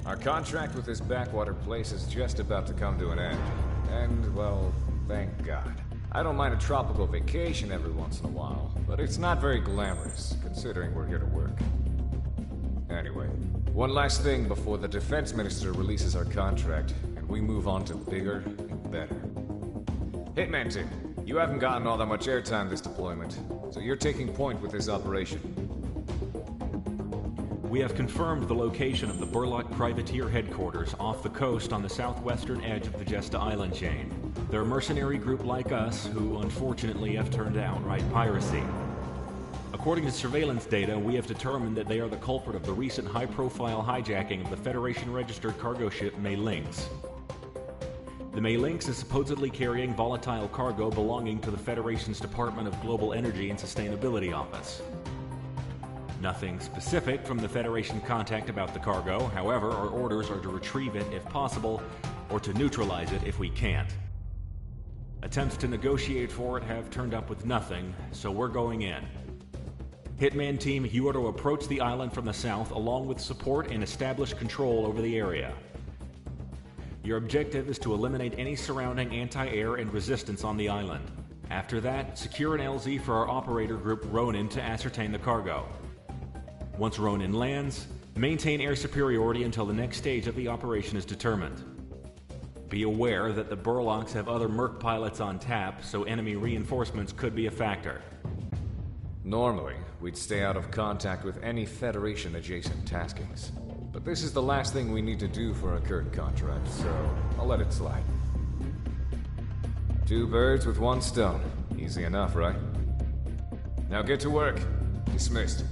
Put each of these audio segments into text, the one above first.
Our contract with this backwater place is just about to come to an end. And, well, thank God. I don't mind a tropical vacation every once in a while, but it's not very glamorous, considering we're here to work. Anyway, one last thing before the defense minister releases our contract, and we move on to bigger and better. Hitman team, you haven't gotten all that much airtime this deployment, so you're taking point with this operation. We have confirmed the location of the Burlock Privateer headquarters off the coast on the southwestern edge of the Jesta Island chain. They're a mercenary group like us who, unfortunately, have turned to outright piracy. According to surveillance data, we have determined that they are the culprit of the recent high-profile hijacking of the Federation-registered cargo ship May Lynx. The May Lynx is supposedly carrying volatile cargo belonging to the Federation's Department of Global Energy and Sustainability Office. Nothing specific from the Federation contact about the cargo. However, our orders are to retrieve it if possible, or to neutralize it if we can't. Attempts to negotiate for it have turned up with nothing, so we're going in. Hitman team, you are to approach the island from the south along with support and establish control over the area. Your objective is to eliminate any surrounding anti-air and resistance on the island. After that, secure an LZ for our operator group Ronin to ascertain the cargo. Once Ronin lands, maintain air superiority until the next stage of the operation is determined. Be aware that the Burlocks have other Merc pilots on tap, so enemy reinforcements could be a factor. Normally, we'd stay out of contact with any Federation-adjacent taskings. But this is the last thing we need to do for our current contract, so I'll let it slide. Two birds with one stone. Easy enough, right? Now get to work. Dismissed.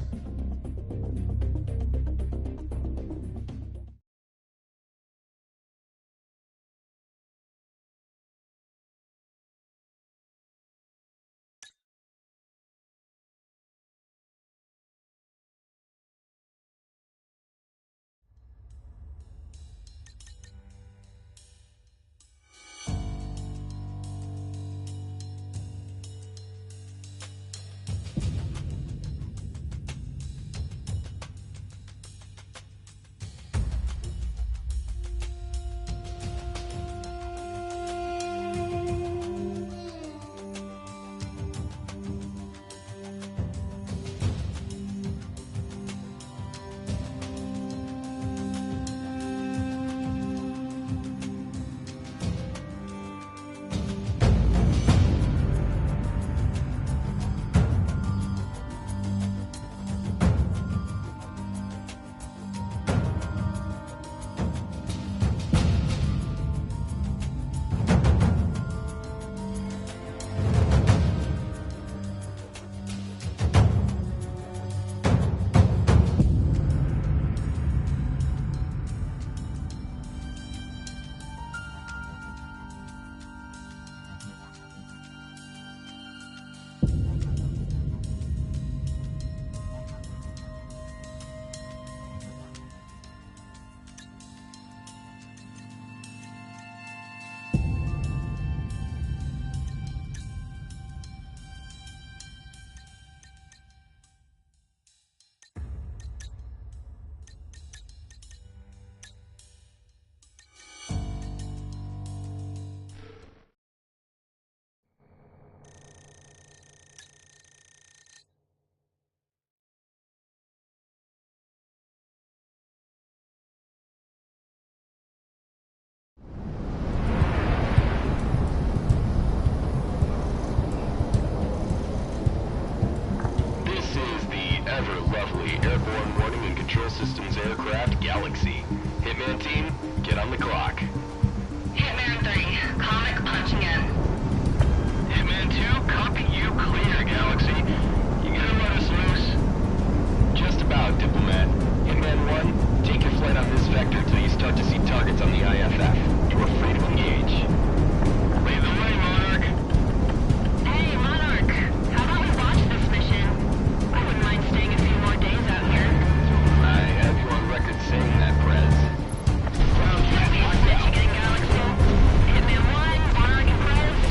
Airborne Warning and Control Systems Aircraft Galaxy. Hitman team, get on the clock. Hitman 3, Comic punching in. Hitman 2, copy you clear, Galaxy. You gonna let us loose? Just about, Diplomat. Hitman 1, take your flight on this vector till you start to see targets on the IFF. You are free to engage. Lead the way, Monarch. Hey, Monarch. How about we watch this mission? I wouldn't mind staying a few more days out here. I have you on record saying that, Prez. Ready to snitch again, Galaxy? Hitman 1, Monarch and Prez.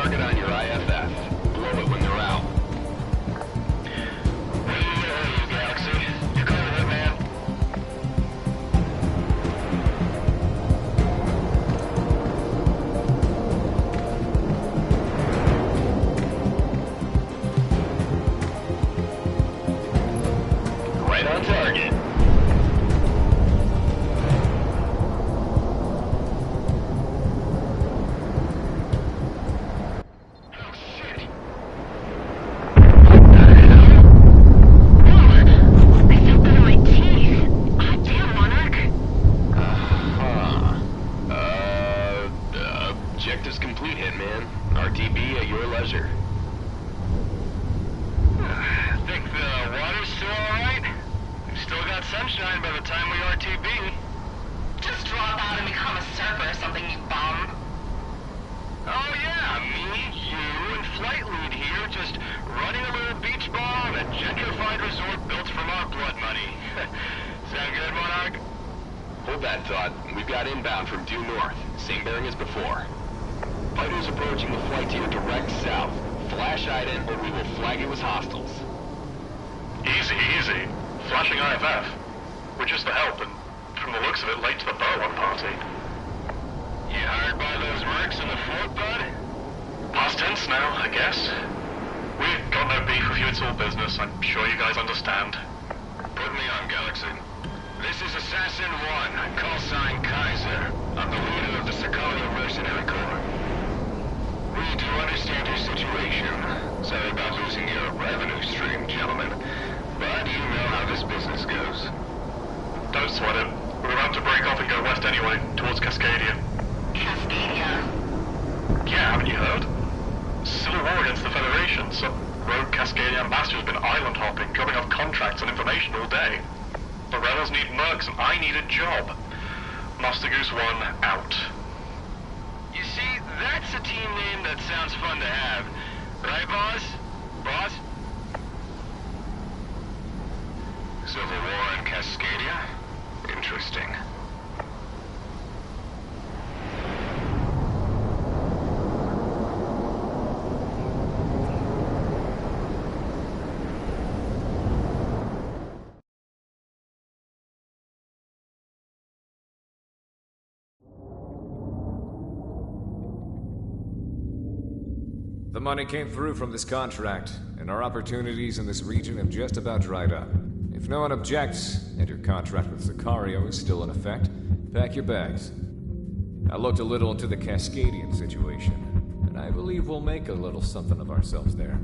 target on your IFF. Blow it when they're out. Where are you, Galaxy? You calling it, man? Right on target. Oh, shit. What the hell? Lord, I felt that in my teeth. Hot damn, Monarch. Objectives complete, Hitman. RTB at your leisure. Think the water's still alright? We've still got sunshine by the time we RTB. Just drop out and become a surfer or something, you bum. Oh yeah, me, you, and Flight Lead here just running a little beach ball in a gentrified resort built from our blood money. Sound good, Monarch? Hold that thought. We've got inbound from due north. Same bearing as before. Fighters approaching the flight to your direct south. Flash ident or we will flag you as hostiles. Easy, easy. Flashing IFF. We're just the help, and from the looks of it, late to the Burlock party. You hired by those mercs in the fort, bud? Past tense now, I guess. We've got no beef with you, it's all business. I'm sure you guys understand. Put me on, Galaxy. This is Assassin 1, call sign Kaiser. I'm the leader of the Sicario Mercenary Corps. We do understand your situation. Sorry about losing your revenue stream, gentlemen. But you know how this business goes. Don't sweat it. We're about to break off and go west anyway, towards Cascadia. Cascadia. Yeah, haven't you heard? Civil war against the Federation. Some rogue Cascadia ambassador has been island hopping, dropping off contracts and information all day. The rebels need mercs and I need a job. Master Goose 1 out. You see, that's a team name that sounds fun to have. Right, boss? Boss? Civil War in Cascadia? Interesting. The money came through from this contract, and our opportunities in this region have just about dried up. If no one objects, and your contract with Sicario is still in effect, pack your bags. I looked a little into the Cascadian situation, and I believe we'll make a little something of ourselves there.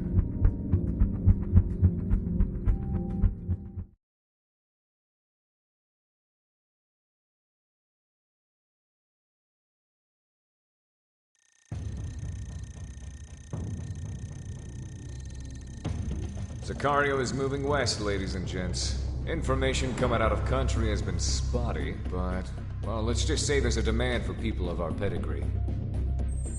Sicario is moving west, ladies and gents. Information coming out of country has been spotty, but, well, let's just say there's a demand for people of our pedigree.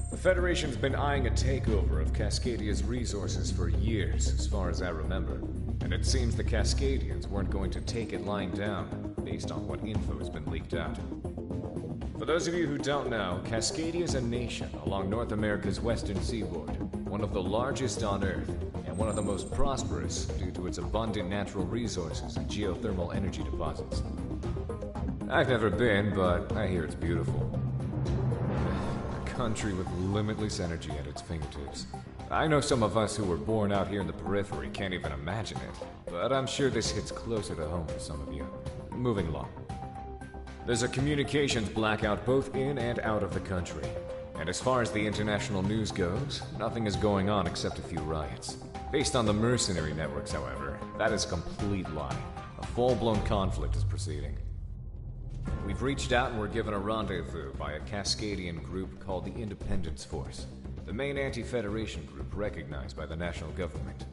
The Federation's been eyeing a takeover of Cascadia's resources for years, as far as I remember. And it seems the Cascadians weren't going to take it lying down, based on what info has been leaked out. For those of you who don't know, Cascadia is a nation along North America's western seaboard, one of the largest on Earth, and one of the most prosperous due to its abundant natural resources and geothermal energy deposits. I've never been, but I hear it's beautiful. A country with limitless energy at its fingertips. I know some of us who were born out here in the periphery can't even imagine it, but I'm sure this hits closer to home for some of you. Moving along. There's a communications blackout both in and out of the country. And as far as the international news goes, nothing is going on except a few riots. Based on the mercenary networks, however, that is a complete lie. A full-blown conflict is proceeding. We've reached out and were given a rendezvous by a Cascadian group called the Independence Force, the main anti-Federation group recognized by the national government.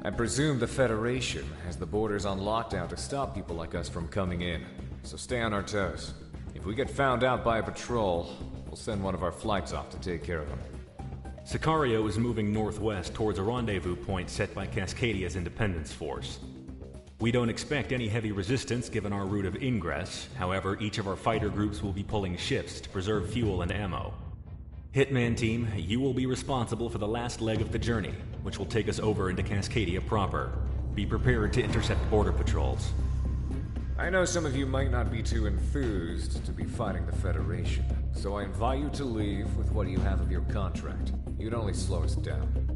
I presume the Federation has the borders on lockdown to stop people like us from coming in, so stay on our toes. If we get found out by a patrol, we'll send one of our flights off to take care of them. Sicario is moving northwest towards a rendezvous point set by Cascadia's Independence Force. We don't expect any heavy resistance given our route of ingress. However, each of our fighter groups will be pulling shifts to preserve fuel and ammo. Hitman team, you will be responsible for the last leg of the journey, which will take us over into Cascadia proper. Be prepared to intercept border patrols. I know some of you might not be too enthused to be fighting the Federation, so I invite you to leave with what you have of your contract. You'd only slow us down.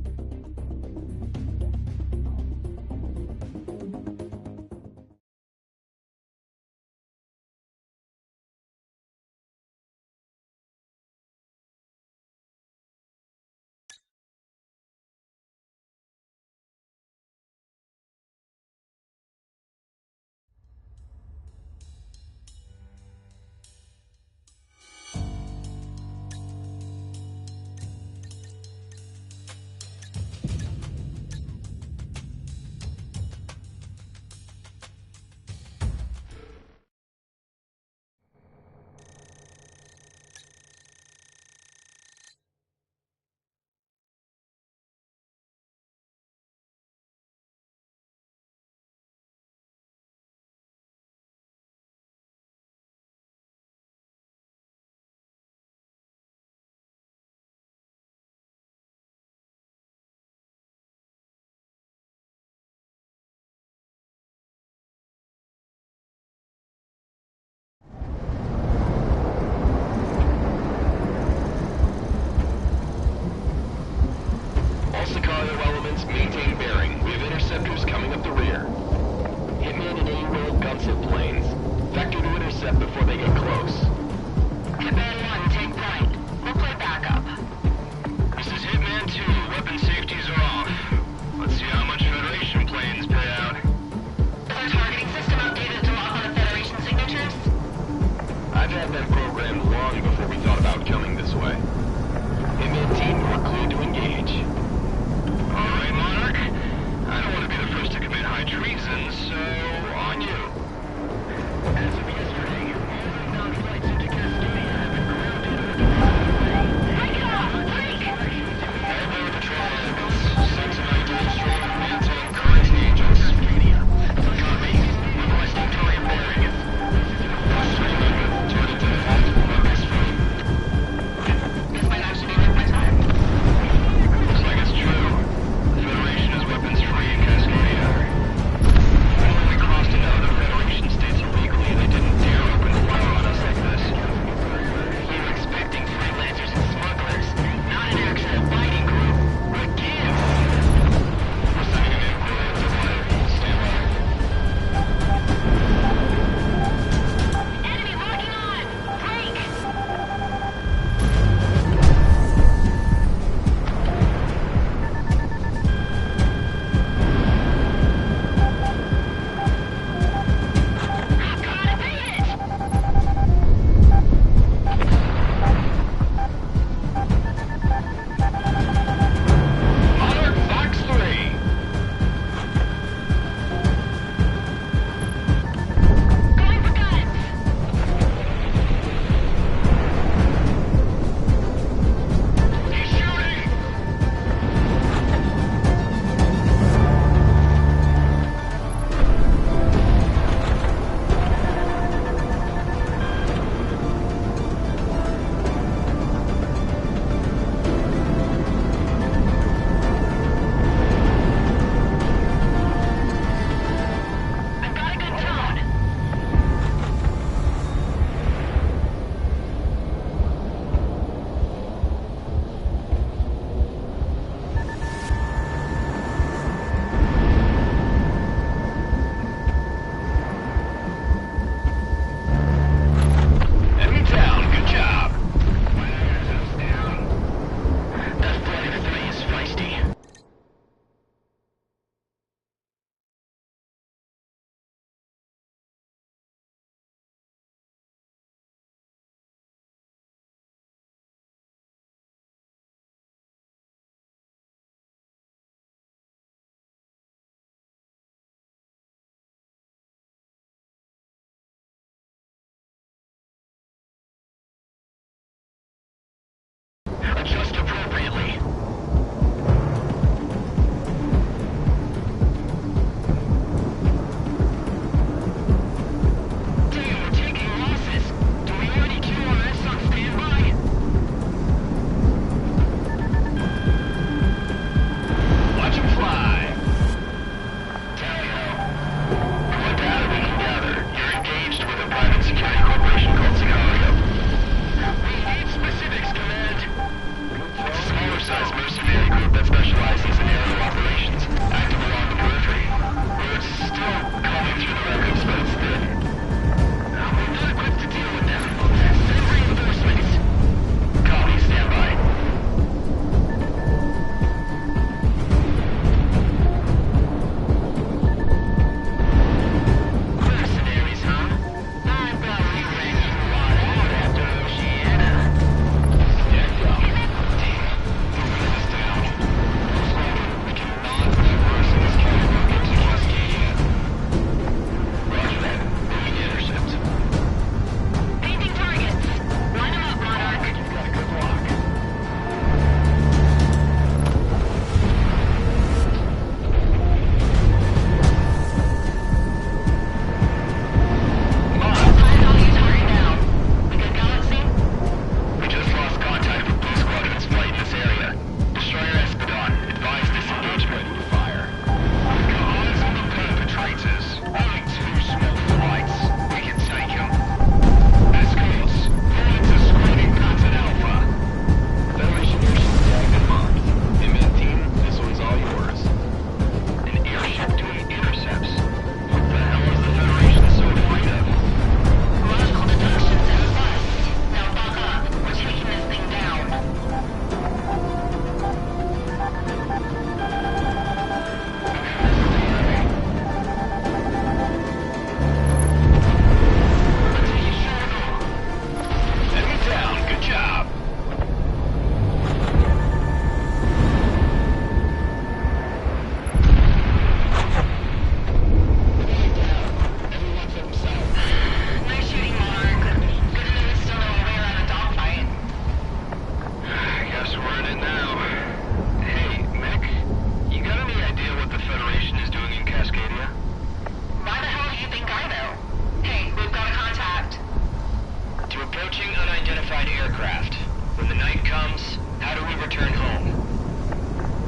operations. How do we return home?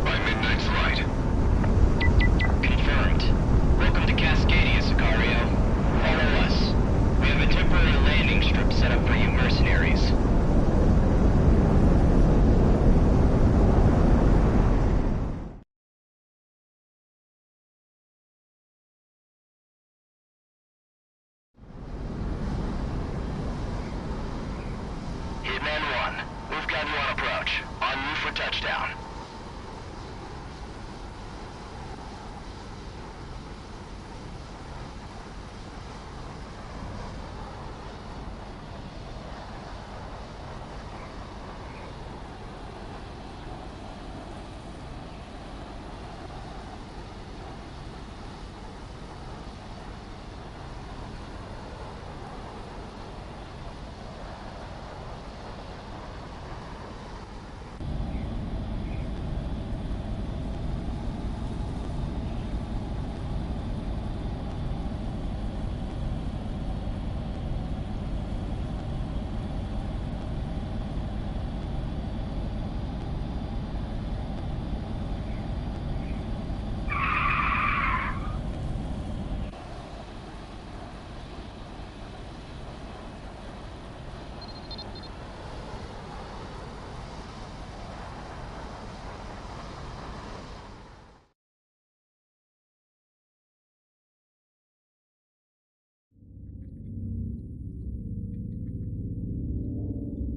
By midnight flight. Confirmed. Welcome to Cascadia, Sicario. Follow us. We have a temporary landing strip set up for you mercenaries. Hitman 1, we've got you on approach. On you for touchdown.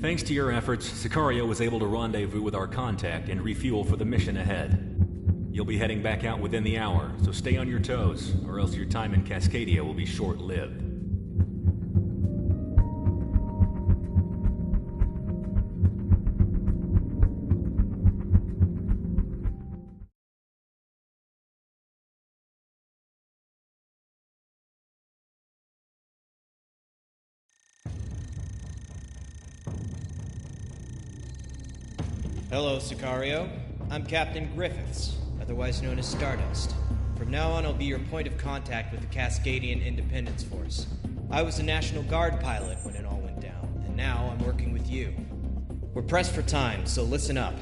Thanks to your efforts, Sicario was able to rendezvous with our contact and refuel for the mission ahead. You'll be heading back out within the hour, so stay on your toes, or else your time in Cascadia will be short-lived. Hello, Sicario. I'm Captain Griffiths, otherwise known as Stardust. From now on, I'll be your point of contact with the Cascadian Independence Force. I was a National Guard pilot when it all went down, and now I'm working with you. We're pressed for time, so listen up.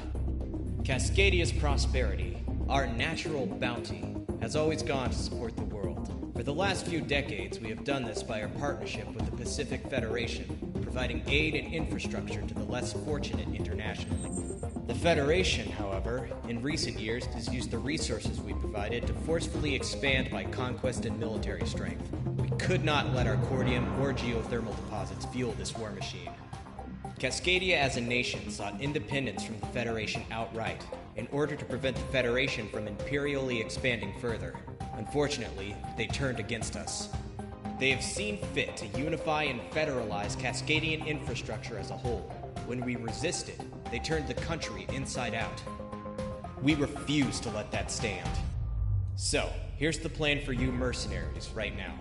Cascadia's prosperity, our natural bounty, has always gone to support the world. For the last few decades, we have done this by our partnership with the Pacific Federation, providing aid and infrastructure to the less fortunate internationally. The Federation, however, in recent years has used the resources we provided to forcefully expand by conquest and military strength. We could not let our cordium or geothermal deposits fuel this war machine. Cascadia as a nation sought independence from the Federation outright, in order to prevent the Federation from imperially expanding further. Unfortunately, they turned against us. They have seen fit to unify and federalize Cascadian infrastructure as a whole. When we resisted, they turned the country inside out. We refuse to let that stand. So, here's the plan for you mercenaries right now.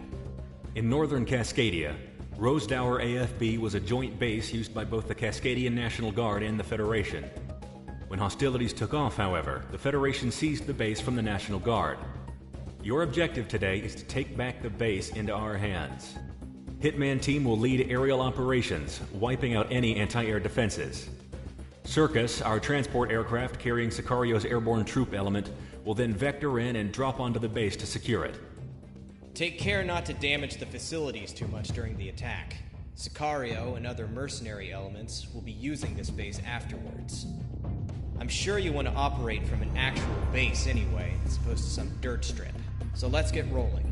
In northern Cascadia, Rosedower AFB was a joint base used by both the Cascadian National Guard and the Federation. When hostilities took off, however, the Federation seized the base from the National Guard. Your objective today is to take back the base into our hands. Hitman Team will lead aerial operations, wiping out any anti-air defenses. Circus, our transport aircraft carrying Sicario's airborne troop element, will then vector in and drop onto the base to secure it. Take care not to damage the facilities too much during the attack. Sicario and other mercenary elements will be using this base afterwards. I'm sure you want to operate from an actual base anyway, as opposed to some dirt strip. So let's get rolling.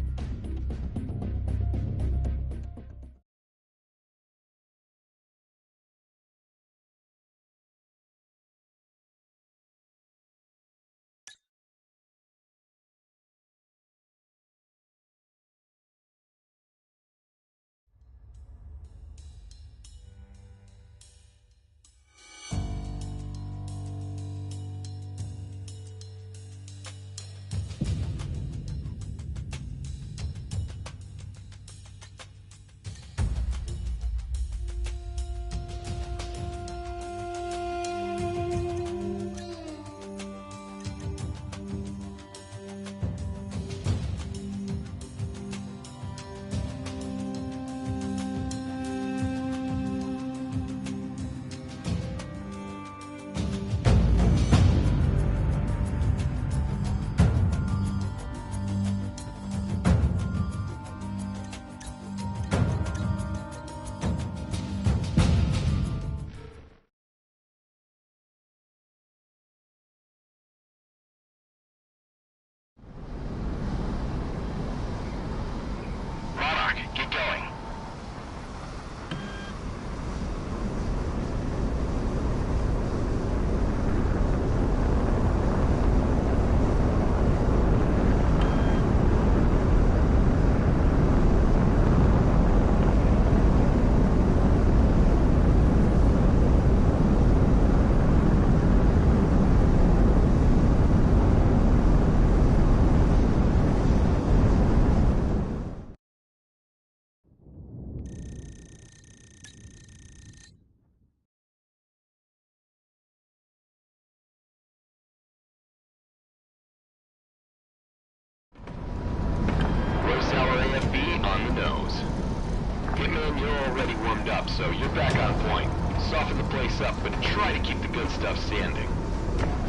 up, so you're back on point. Soften the place up, but try to keep the good stuff standing.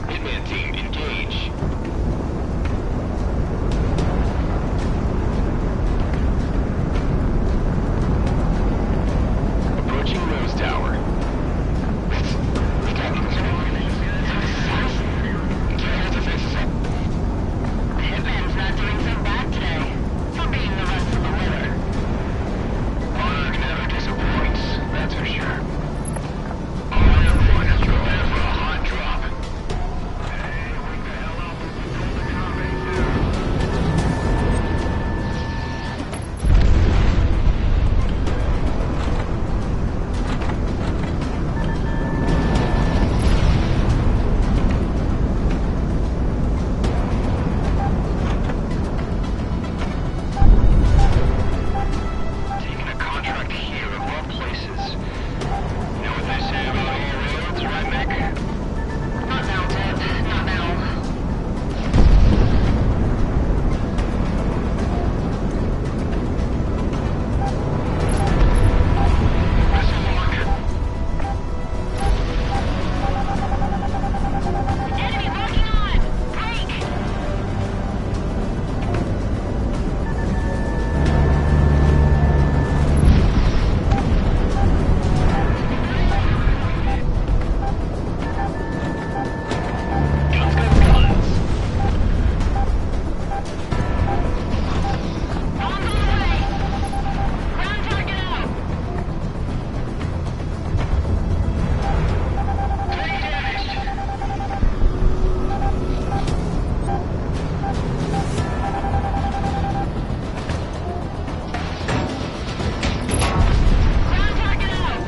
Hitman team, engage. Approaching Rose Tower. Hitman's not doing so bad today. For being the rest of the litter. Monarch never disappoints, that's for sure. All everyone is prepared for a hot drop. Hey, wake the hell up and control the combat too. Taking a contract here of all places. Know what they say about all roads, right, Mick? Not now, Ted. Not now. This is market. Enemy locking on! Break! Guns, guns, guns. Bombs on the way! Ground target out! Take damage. Ground target out!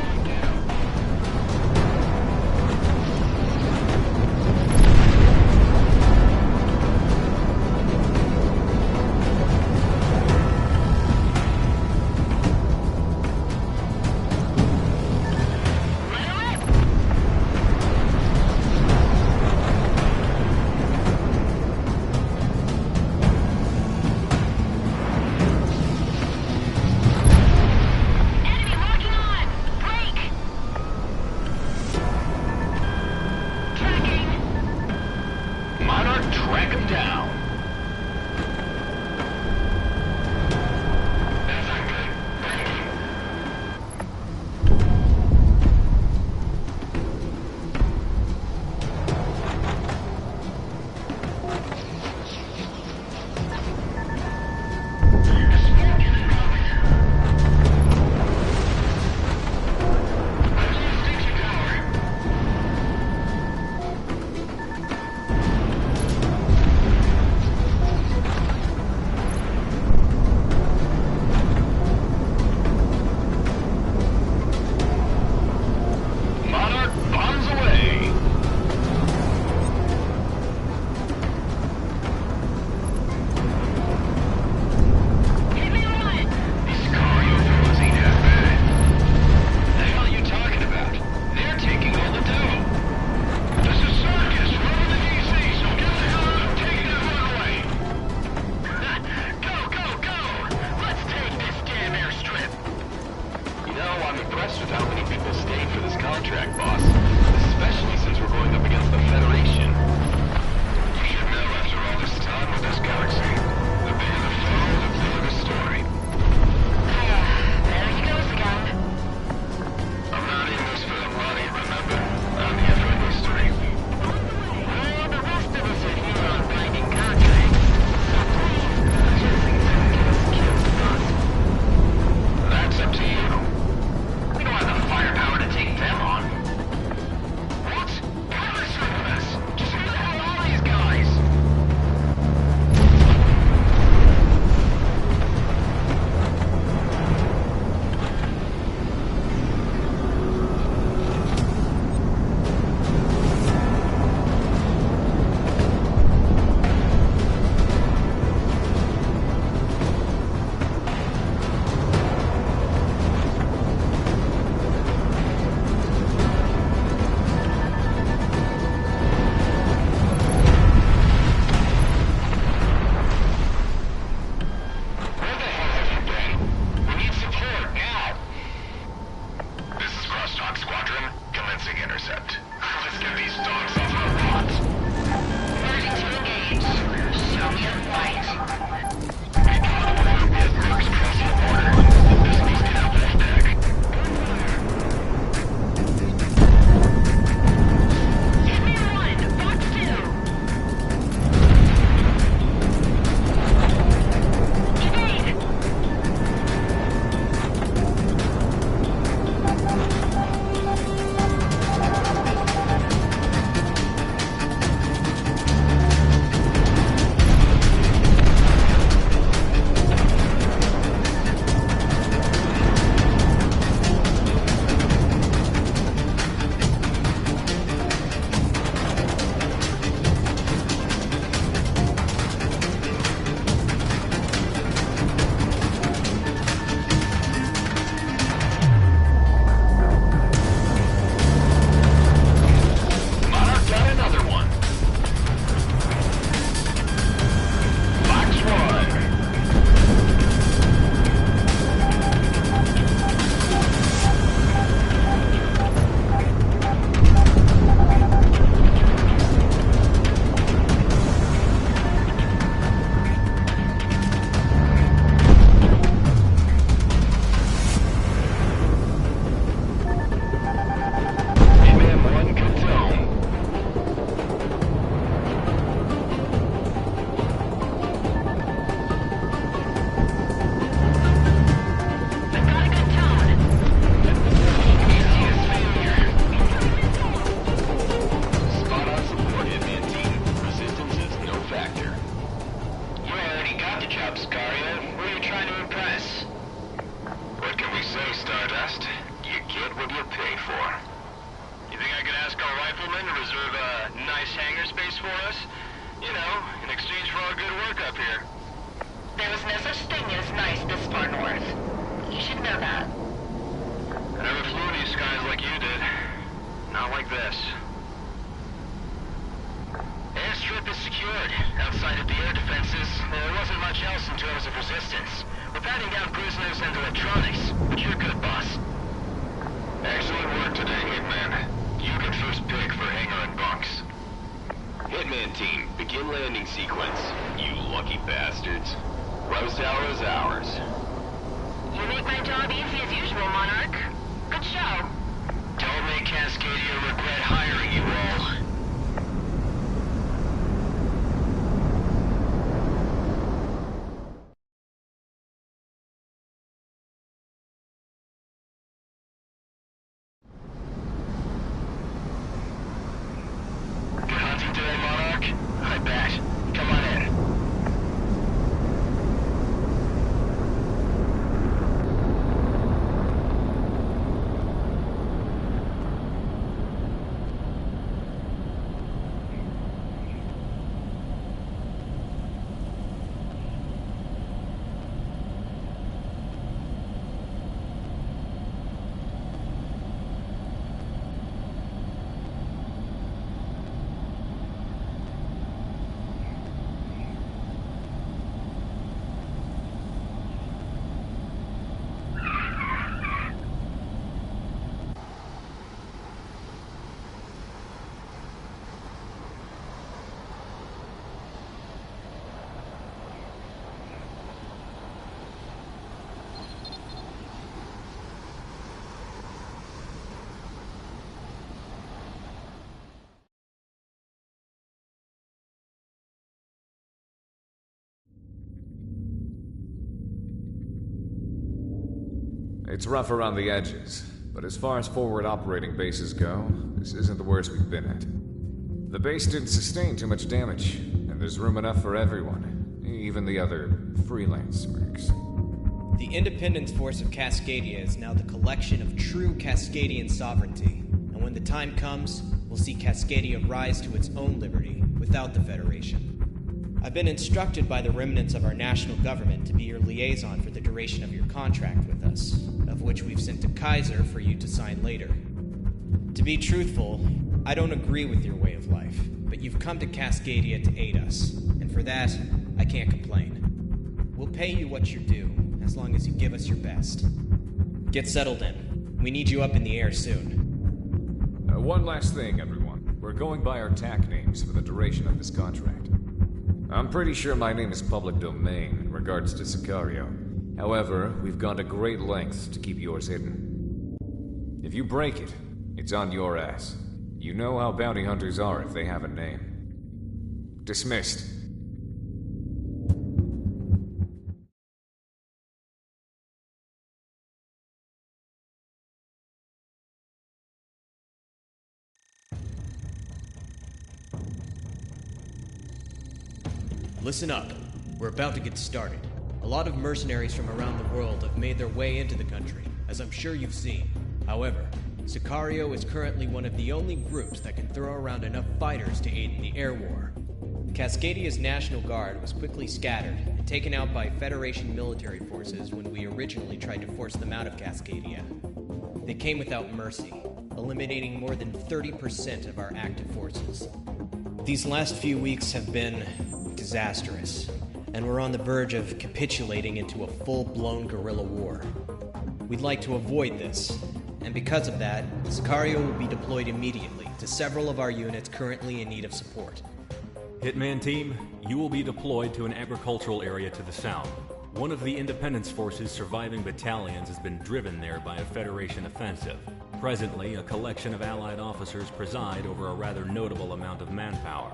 Let her rip! Enemy locking on! Break! Tracking! Monarch, track him down. That's not good. Diploman to reserve a nice hangar space for us. You know, in exchange for our good work up here. There was no such thing as nice this far north. You should know that. I never flew these skies like you did. Not like this. Airstrip is secured. Outside of the air defenses, there wasn't much else in terms of resistance. We're patting down prisoners and electronics, but you're good, boss. Excellent work today, Hitman. You can first pick for hangar and bunks. Hitman team, begin landing sequence. You lucky bastards. Rose Tower is ours. You make my job easy as usual, Monarch. Good show. Don't make Cascadia regret hiring you all. Good hunting today, Monarch? I bet. Come on in. It's rough around the edges, but as far as forward operating bases go, this isn't the worst we've been at. The base didn't sustain too much damage, and there's room enough for everyone, even the other freelance mercs. The Independence Force of Cascadia is now the collection of true Cascadian sovereignty, and when the time comes, we'll see Cascadia rise to its own liberty without the Federation. I've been instructed by the remnants of our national government to be your liaison for the duration of your contract with us, of which we've sent to Kaiser for you to sign later. To be truthful, I don't agree with your way of life, but you've come to Cascadia to aid us, and for that, I can't complain. We'll pay you what you're due, as long as you give us your best. Get settled in. We need you up in the air soon. One last thing, everyone. We're going by our TAC names for the duration of this contract. I'm pretty sure my name is public domain in regards to Sicario. However, we've gone to great lengths to keep yours hidden. If you break it, it's on your ass. You know how bounty hunters are if they have a name. Dismissed. Listen up. We're about to get started. A lot of mercenaries from around the world have made their way into the country, as I'm sure you've seen. However, Sicario is currently one of the only groups that can throw around enough fighters to aid in the air war. Cascadia's National Guard was quickly scattered and taken out by Federation military forces when we originally tried to force them out of Cascadia. They came without mercy, eliminating more than 30% of our active forces. These last few weeks have been disastrous, and we're on the verge of capitulating into a full-blown guerrilla war. We'd like to avoid this, and because of that, Sicario will be deployed immediately to several of our units currently in need of support. Hitman team, you will be deployed to an agricultural area to the south. One of the Independence Force's surviving battalions has been driven there by a Federation offensive. Presently, a collection of Allied officers preside over a rather notable amount of manpower.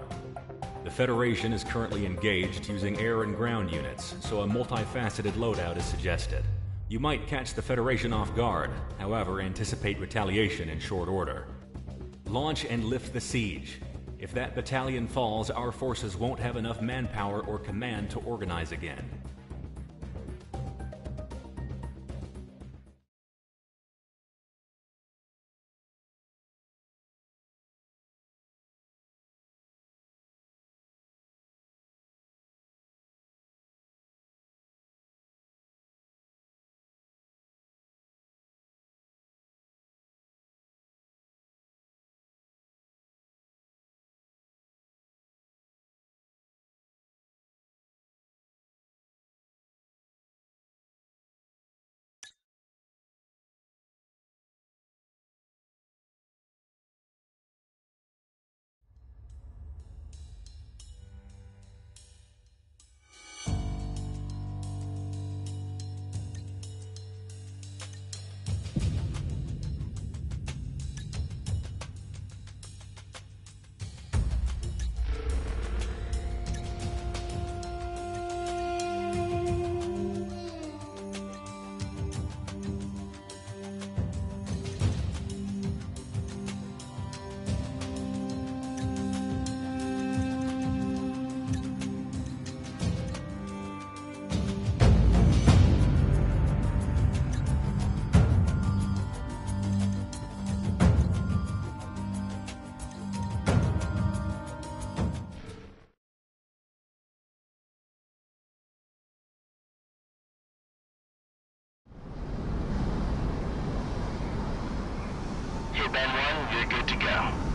The Federation is currently engaged using air and ground units, so a multifaceted loadout is suggested. You might catch the Federation off guard, however, anticipate retaliation in short order. Launch and lift the siege. If that battalion falls, our forces won't have enough manpower or command to organize again. Wingman 1, you're good to go.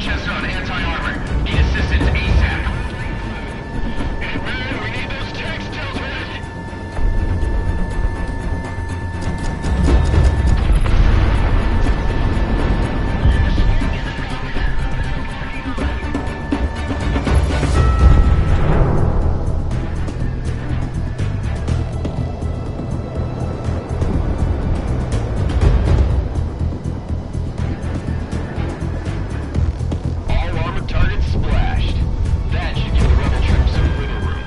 Chester on anti-armor. Need assistance ASAP. Hey man, we need those textiles ready. All armored targets splashed. That should give the rebel troops some wiggle room.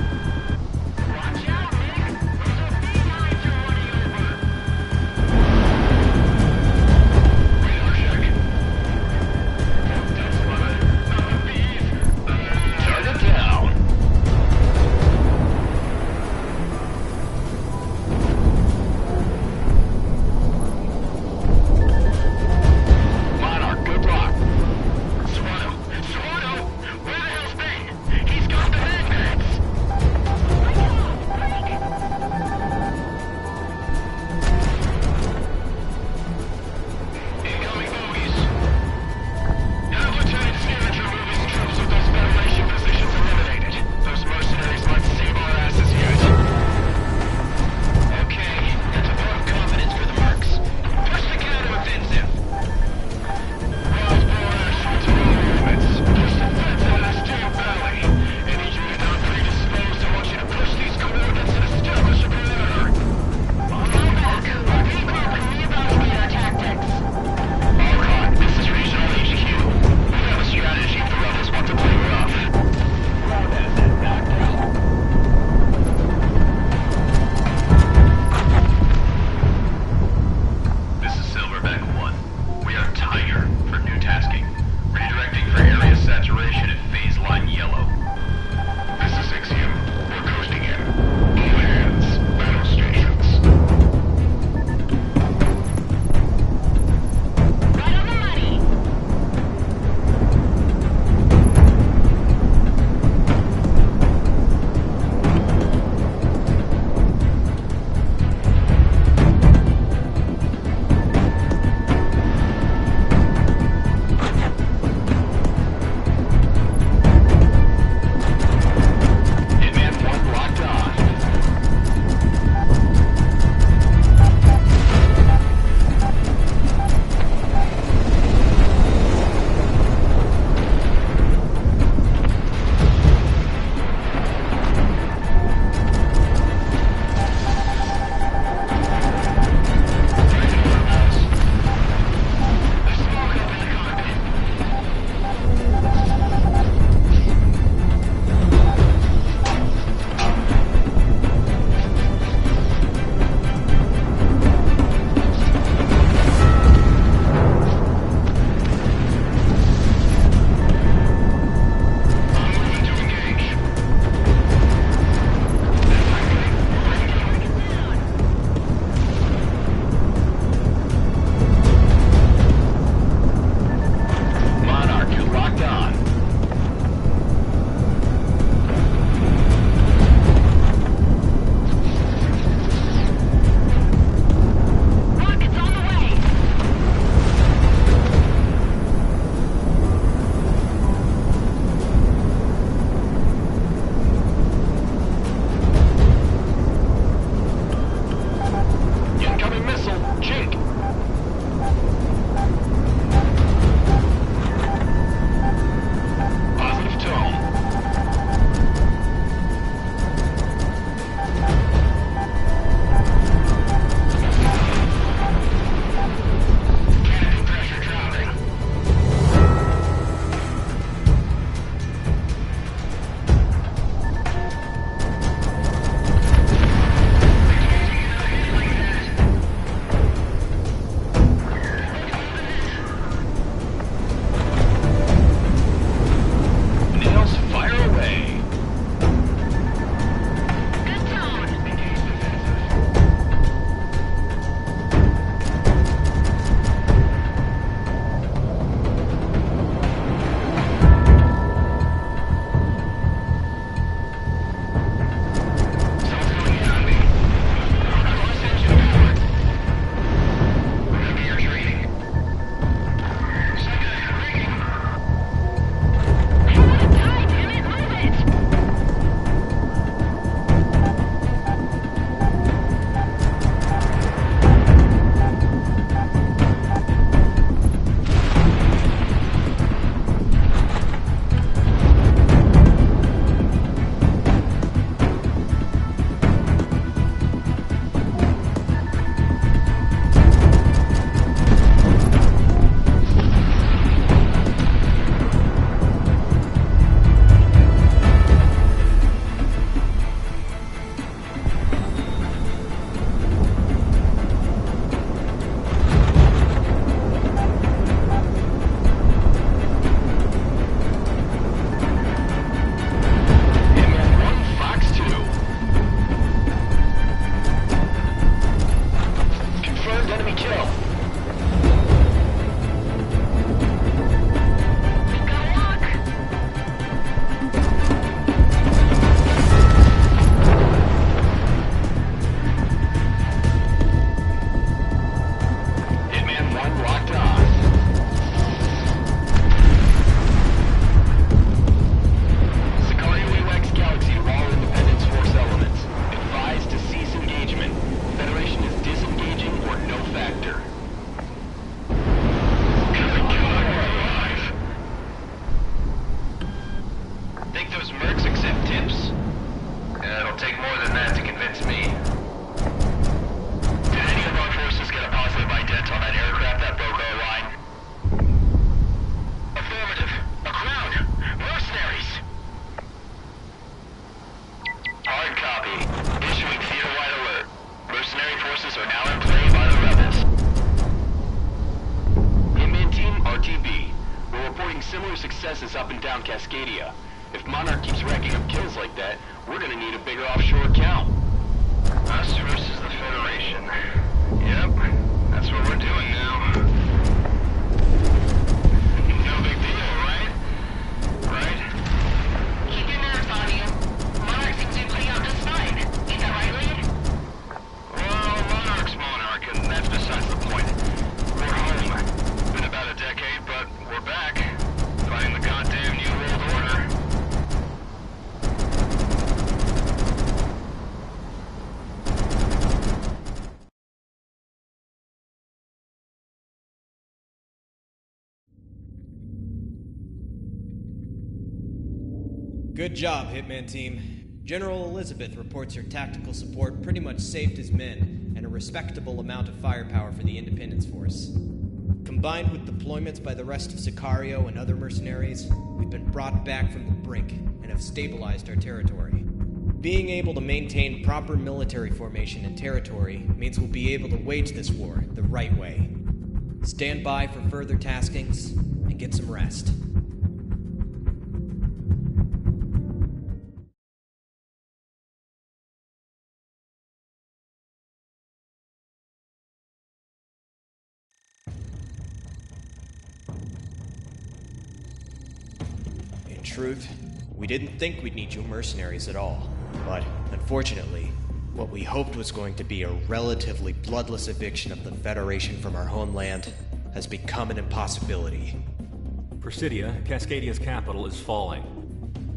reporting similar successes up and down Cascadia. If Monarch keeps racking up kills like that, we're gonna need a bigger offshore account. Us versus the Federation. Yep, that's what we're doing now. No big deal, right? Right? Keep your nerves on you. Monarch seems to be putting out just fine. Ain't that right, Lee? Well, Monarch's Monarch, and that's besides the point. We're home. Been about a decade, but we're back. Fighting the goddamn New World Order. Good job, Hitman Team. General Elizabeth reports your tactical support pretty much saved his men, and a respectable amount of firepower for the Independence Force. Combined with deployments by the rest of Sicario and other mercenaries, we've been brought back from the brink and have stabilized our territory. Being able to maintain proper military formation and territory means we'll be able to wage this war the right way. Stand by for further taskings and get some rest. In truth, we didn't think we'd need you mercenaries at all. But, unfortunately, what we hoped was going to be a relatively bloodless eviction of the Federation from our homeland has become an impossibility. Presidia, Cascadia's capital, is falling.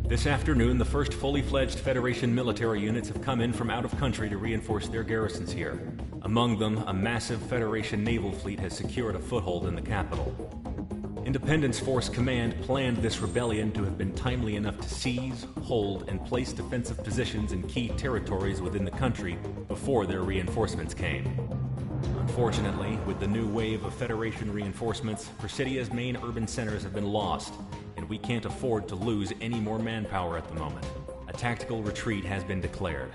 This afternoon, the first fully fledged Federation military units have come in from out of country to reinforce their garrisons here. Among them, a massive Federation naval fleet has secured a foothold in the capital. Independence Force Command planned this rebellion to have been timely enough to seize, hold, and place defensive positions in key territories within the country before their reinforcements came. Unfortunately, with the new wave of Federation reinforcements, Presidia's main urban centers have been lost, and we can't afford to lose any more manpower at the moment. A tactical retreat has been declared.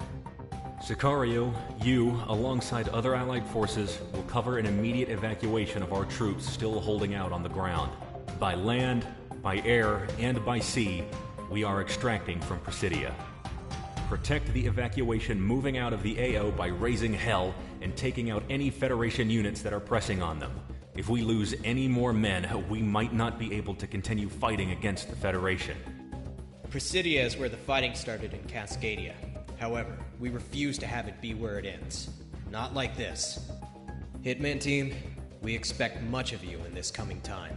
Sicario, you, alongside other allied forces, will cover an immediate evacuation of our troops still holding out on the ground. By land, by air, and by sea, we are extracting from Presidia. Protect the evacuation moving out of the AO by raising hell and taking out any Federation units that are pressing on them. If we lose any more men, we might not be able to continue fighting against the Federation. Presidia is where the fighting started in Cascadia. However, we refuse to have it be where it ends. Not like this. Hitman Team, we expect much of you in this coming time.